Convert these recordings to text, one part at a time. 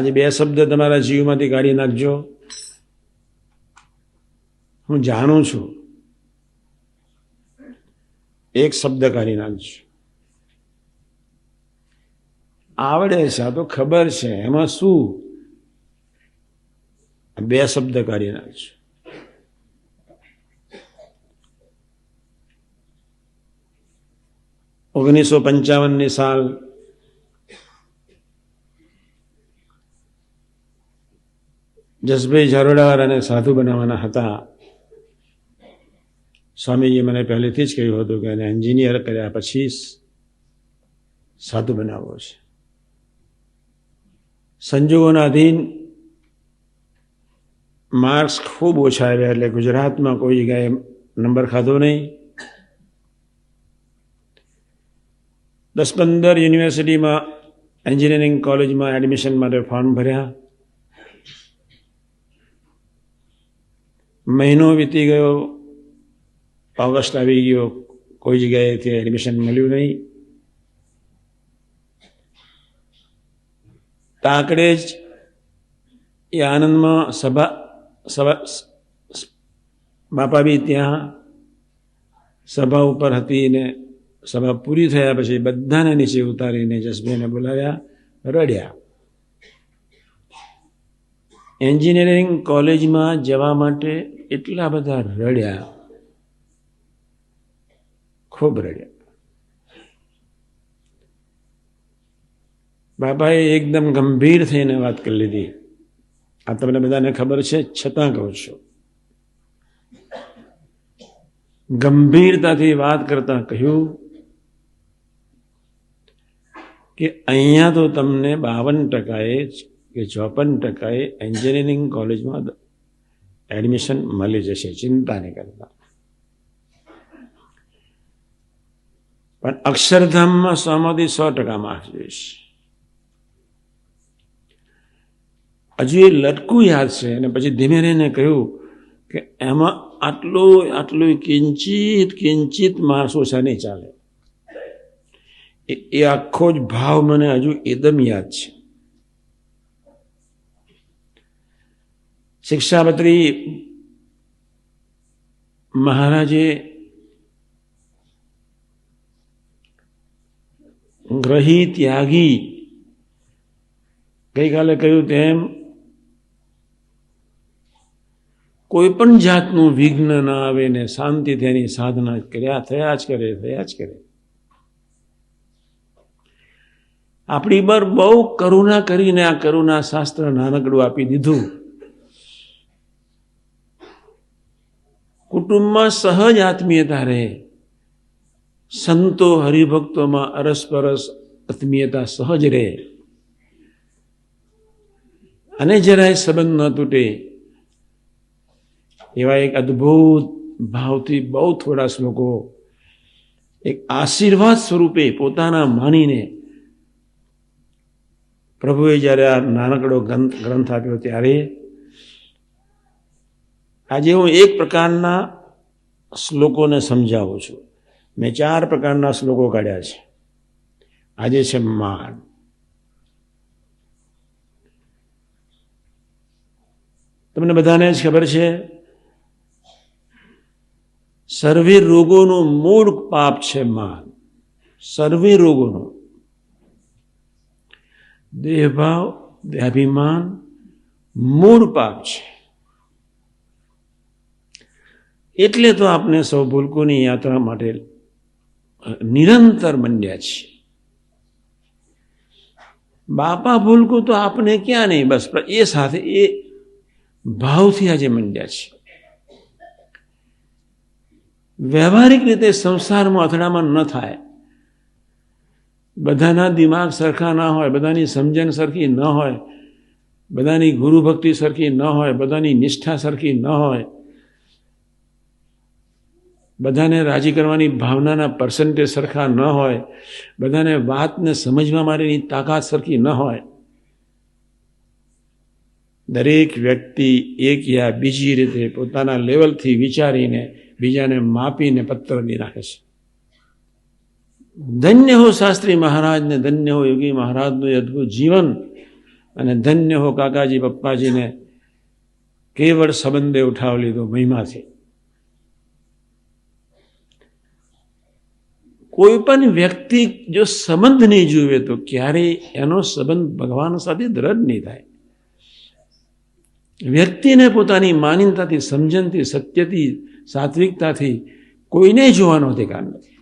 આજે બે શબ્દ તમારા જીવમાંથી કાઢી નાખજો. હું જાણું છું, એક શબ્દ કાઢી નાખજો. આવડે છે, આ તો ખબર છે, એમાં શું? બે શબ્દ કાઢી નાખજો. 1955 સાલ જસભાઈ ઝારોડાવાળાને સાધુ બનાવવાના હતા. સ્વામીજીએ મને પહેલેથી જ કહ્યું હતું કે એને એન્જિનિયર કર્યા પછી સાધુ બનાવવો છે. સંજોગોના અધીન માર્ક્સ ખૂબ ઓછા આવ્યા, એટલે ગુજરાતમાં કોઈ જગ્યાએ નંબર ખાધો નહીં. 10-15 યુનિવર્સિટીમાં એન્જિનિયરિંગ કોલેજમાં એડમિશન માટે ફોર્મ ભર્યા. મહિનો વીતી ગયો, ઓગસ્ટ આવી ગયો, કોઈ જગ્યાએથી એડમિશન મળ્યું નહીં. તાકડે જ એ આનંદમાં સભા બાપા બી ત્યાં સભા ઉપર હતી ને સભા પૂરી થયા પછી બધાને નીચે ઉતારીને જસભાઈને બોલાવ્યા, રડ્યા. એન્જિનિયરિંગ કોલેજમાં જવા માટે એટલા બધા રડ્યા, ખૂબ રડ્યા. બાપાએ એકદમ ગંભીર થઈને વાત કરી લીધી. આ તમને બધાને ખબર છે, છતાં કહું છું. ગંભીરતાથી વાત કરતા કહ્યું કે અહીંયા તો તમને 52% કે 54% એન્જિનિયરિંગ કોલેજમાં એડમિશન મળી જશે, ચિંતા નહીં કરતા. પણ અક્ષરધામમાં 100% માર્ક્સ જોઈશ. હજુ એ લટકું યાદ છે. અને પછી ધીમે રહીને કહ્યું કે એમાં આટલું કિંચિત માર્ક્સ ઓછા નહીં ચાલે. એ આખો જ ભાવ મને હજુ એકદમ યાદ છે. શિક્ષાપત્રી મહારાજે ગ્રહી ત્યાગી ગઈકાલે કહ્યું તેમ કોઈ પણ જાતનું વિઘ્ન ના આવે ને શાંતિથી એની સાધના થયા જ કરે. આપણી પર બહુ કરુણા કરીને આ કરુણા શાસ્ત્ર નાનકડું આપી દીધું. કુટુંબમાં સહજ આત્મીયતા રહે, સંતો હરિભક્તોમાં અરસપરસ આત્મીયતા સહજ રહે અને જરાય સંબંધ ન તૂટે, એવા એક અદ્ભુત ભાવથી બહુ થોડા શ્લોકો એક આશીર્વાદ સ્વરૂપે પોતાના માનીને પ્રભુએ જ્યારે આ નાનકડો ગ્રંથ આપ્યો ત્યારે આજે હું એક પ્રકારના શ્લોકોને સમજાવું છું. મેં 4 પ્રકારના શ્લોકો કાઢ્યા છે. આજે છે માન. તમને બધાને જ ખબર છે, સર્વે રોગોનું મૂળ પાપ છે માન. સર્વે રોગોનું દેહભાવ, દેહાભિમાન મૂળ પાપ છે. એટલે તો આપણે સૌ ભૂલકોની યાત્રા માટે નિરંતર મંડ્યા છીએ. બાપા ભૂલકો તો આપણે ક્યાં નહીં, બસ એ સાથે એ ભાવથી આજે મંડ્યા છે. વ્યવહારિક રીતે સંસારમાં અથડામણ ન થાય. બધાના દિમાગ સરખા ના હોય, બધાની સમજણ સરખી ન હોય, બધાની ગુરુ ભક્તિ સરખી ન હોય, બધાની નિષ્ઠા સરખી ન હોય, બધાને રાજી કરવાની ભાવનાના પર્સન્ટેજ સરખા ન હોય, બધાને વાતને સમજવા માટેની તાકાત સરખી ન હોય. દરેક વ્યક્તિ એક યા બીજી રીતે પોતાના લેવલથી વિચારીને બીજાને માપીને પત્ર દી નાખે છે. ધન્ય હો શાસ્ત્રી મહારાજ ને ધન્ય હો યોગી મહારાજનું અદ્ભુત જીવન. અને ધન્ય હો કાકાજી પપ્પાજીને કેવળ સંબંધે ઉઠાવ લીધો મહિમાથી. કોઈ પણ વ્યક્તિ જો સંબંધ નહીં જુએ તો ક્યારેય એનો સંબંધ ભગવાન સાથે દ્રઢ નહીં થાય. વ્યક્તિને પોતાની માનીનતાથી, સમજણથી, સત્યથી, સાત્વિકતાથી કોઈને જોવાનો અધિકાર નથી.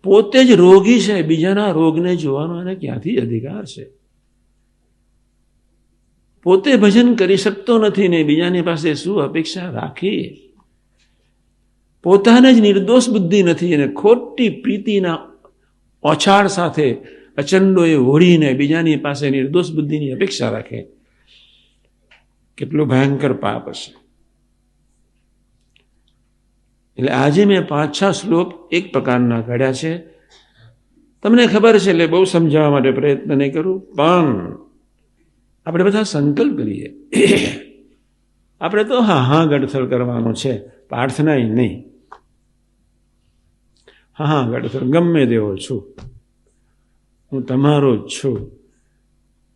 પોતે જ રોગી છે, બીજાના રોગને જોવાનો એને ક્યાંથી અધિકાર છે? પોતે ભજન કરી શકતો નથી ને બીજાની પાસે શું અપેક્ષા રાખી? પોતાને જ નિર્દોષ બુદ્ધિ નથી અને ખોટી પ્રીતિના ઓછાળ સાથે અચંડોએ ઓળીને બીજાની પાસે નિર્દોષ બુદ્ધિની અપેક્ષા રાખે. કેટલું ભયંકર પાપ હશે. એટલે આજે મેં 5-6 શ્લોક એક પ્રકારના કાઢ્યા છે. તમને ખબર છે એટલે બહુ સમજાવવા માટે પ્રયત્ન નહીં કરું, પણ આપણે બધા સંકલ્પ કરીએ. આપણે તો હા ગડથલ કરવાનો છે, પ્રાર્થના નહીં. હા ગડથલ ગમે તેવો છું, હું તમારો જ છું.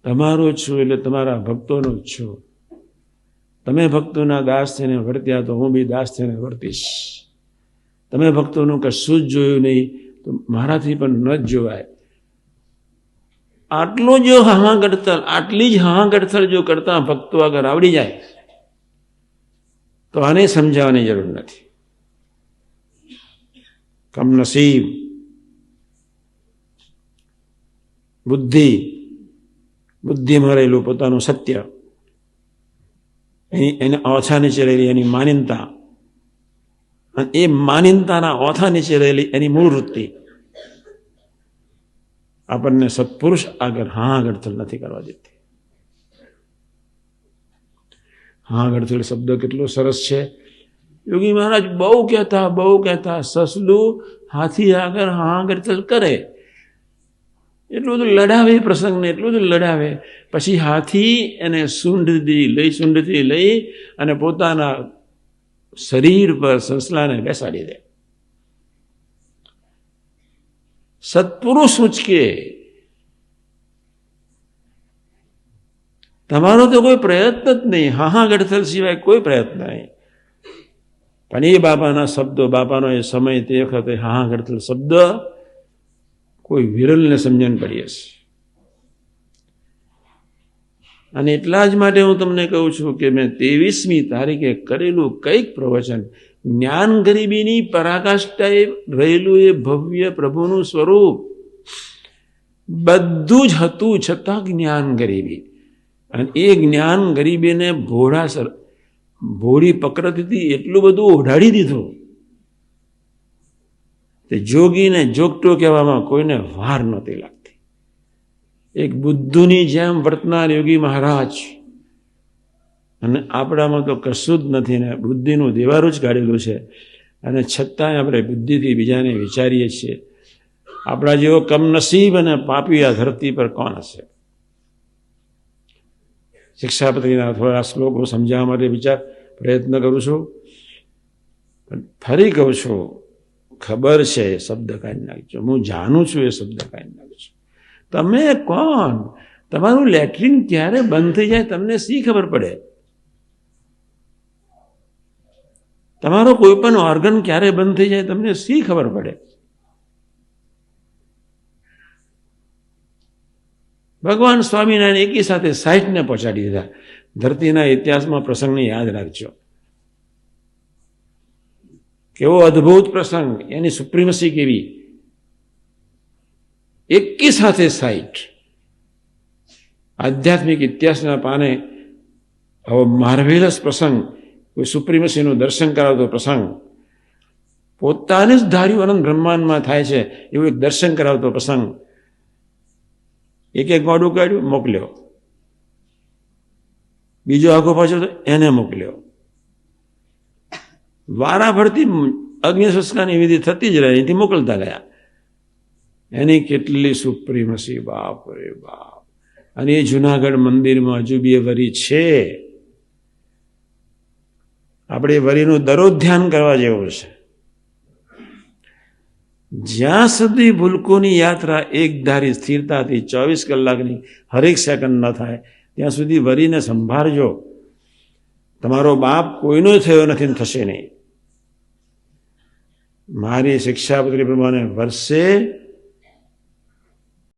તમારો જ છું એટલે તમારા ભક્તોનો જ છું. તમે ભક્તોના દાસ થઈને વર્ત્યા તો હું બી દાસ થઈને વર્તીશ. તમે ભક્તોનું કશું જ જોયું નહીં તો મારાથી પણ ન જ જોવાય. આટલો જો હા ગડથલ, આટલી જ હા ગડથલ જો કરતા ભક્તો આગળ આવડી જાય તો આને સમજાવવાની જરૂર નથી. કમનસીબ બુદ્ધિમાં રહેલું પોતાનું સત્ય, એને ઓછા નીચે રહેલી એની માનીનતા, અને એ માનીનતાના ઓછા નીચે રહેલી એની મૂળ વૃત્તિ આપણને સત્પુરુષ આગળ હા ગડથલ નથી કરવા દેતી. હા ગડથલ શબ્દ કેટલો સરસ છે. યોગી મહારાજ બહુ કહેતા સસલું હાથી આગળ હા ગડથલ કરે, એટલું બધું લડાવે પ્રસંગને, એટલું બધું લડાવે. પછી હાથી એને સૂંઢથી લઈ અને પોતાના શરીર પર સસલાને બેસાડી દે. સત્પુરુષ ઉચકે. તમારો તો કોઈ પ્રયત્ન જ નહીં, હા ગડથલ સિવાય કોઈ પ્રયત્ન નહીં. પણ એ બાપાના શબ્દો, બાપાનો એ સમય, તે વખતે હા ગડથલ શબ્દ કોઈ વિરલને સમજણ પડી હશે. અને એટલા જ માટે હું તમને કહું છું કે મેં 23મી તારીખે કરેલું કંઈક પ્રવચન, જ્ઞાન ગરીબીની પરાકાષ્ઠાએ રહેલું એ ભવ્ય પ્રભુનું સ્વરૂપ બધું જ હતું, છતાં જ્ઞાન ગરીબી. અને એ જ્ઞાન ગરીબીને ભોળી પ્રકૃતિથી એટલું બધું ઓઢાડી દીધું તે જોગીને જોગટો કહેવામાં કોઈને વાર નહોતી લાગતી. એક બુદ્ધુની જેમ વર્તનાર યોગી મહારાજ, અને આપણામાં તો કશું જ નથી ને બુદ્ધિનું દેવારું જ કાઢેલું છે, અને છતાંય આપણે બુદ્ધિથી બીજાને વિચારીએ છીએ. આપણા જેવો કમનસીબ અને પાપી આ ધરતી પર કોણ હશે? શિક્ષાપત્રીના થોડા શ્લોકો સમજાવવા માટે પ્રયત્ન કરું છું. પણ ફરી કહું છું, ખબર છે એ શબ્દ કાઢી નાખજો, હું જાણું છું એ શબ્દ કાઢી નાખજો. તમે કોણ? તમારું લેટ્રિન ક્યારે બંધ થઈ જાય તમને શી ખબર પડે? તમારો કોઈ પણ ઓર્ગન ક્યારે બંધ થઈ જાય તમને શી ખબર પડે? ભગવાન સ્વામિનારાયણ એકી સાથે 60ને પહોંચાડી દીધા. ધરતીના ઇતિહાસમાં પ્રસંગને યાદ રાખજો. કેવો અદ્ભુત પ્રસંગ, એની સુપ્રીમસી કેવી! એકી સાથે 60. આધ્યાત્મિક ઇતિહાસના પાને આવો માર્વેલસ પ્રસંગ, કોઈ સુપ્રીમસીનું દર્શન કરાવતો પ્રસંગ, પોતાને જ ધાર્યું અનંત બ્રહ્માંડમાં થાય છે એવું એક દર્શન કરાવતો પ્રસંગ. એક ગોડું કાઢ્યું, મોકલ્યો. બીજો આગો પાછો એને મોકલ્યો. વારા ફરતી અગ્નિ સંસ્કારની વિધિ થતી જ રહે, અહીંથી મોકલતા ગયા. એની કેટલી સુપ્રીમસી! બાપ રે બાપ! અને એ જુનાગઢ મંદિરમાં હજુ બી એ વરી છે. આપણે વરીનું દરરોજ ધ્યાન કરવા જેવું છે. જ્યાં સુધી ભૂલકોની યાત્રા એકધારી સ્થિરતાથી 24 કલાકની હરેક સેકન્ડ ન થાય ત્યાં સુધી વરીને સંભાળજો. તમારો બાપ કોઈનો થયો નથી ને થશે નહીં. મારી શિક્ષાપત્રી પ્રમાણે વર્ષે